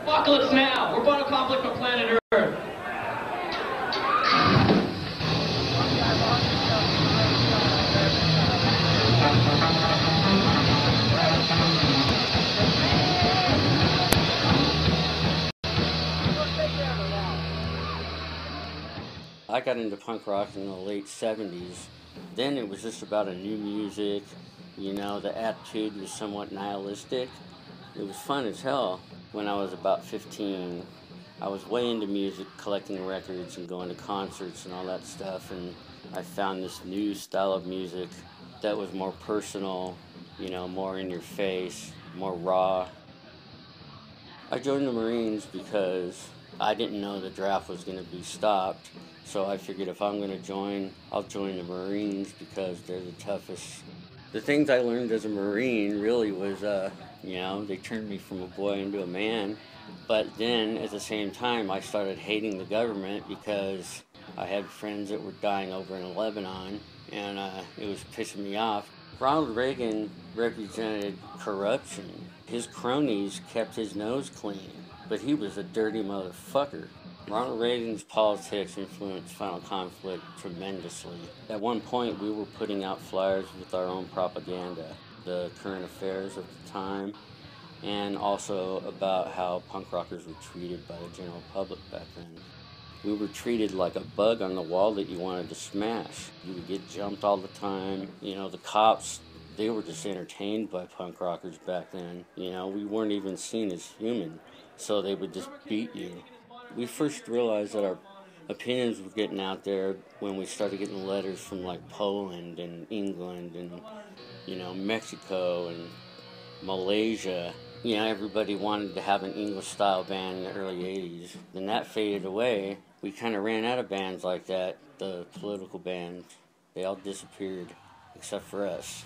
Apocalypse now! We're about to conflict on planet Earth. I got into punk rock in the late 70s. Then it was just about a new music. You know, the attitude was somewhat nihilistic. It was fun as hell. When I was about 15, I was way into music, collecting records and going to concerts and all that stuff. And I found this new style of music that was more personal, you know, more in your face, more raw. I joined the Marines because I didn't know the draft was going to be stopped. So I figured if I'm going to join, I'll join the Marines because they're the toughest. The things I learned as a Marine really was, you know, they turned me from a boy into a man. But then at the same time, I started hating the government because I had friends that were dying over in Lebanon, and it was pissing me off. Ronald Reagan represented corruption. His cronies kept his nose clean, but he was a dirty motherfucker. Ronald Reagan's politics influenced Final Conflict tremendously. At one point, we were putting out flyers with our own propaganda, the current affairs of the time, and also about how punk rockers were treated by the general public back then. We were treated like a bug on the wall that you wanted to smash. You would get jumped all the time. You know, the cops, they were just entertained by punk rockers back then. You know, we weren't even seen as human, so they would just beat you. We first realized that our opinions were getting out there when we started getting letters from like Poland and England and, you know, Mexico and Malaysia. You know, everybody wanted to have an English-style band in the early 80s. Then that faded away. We kind of ran out of bands like that, the political bands. They all disappeared, except for us.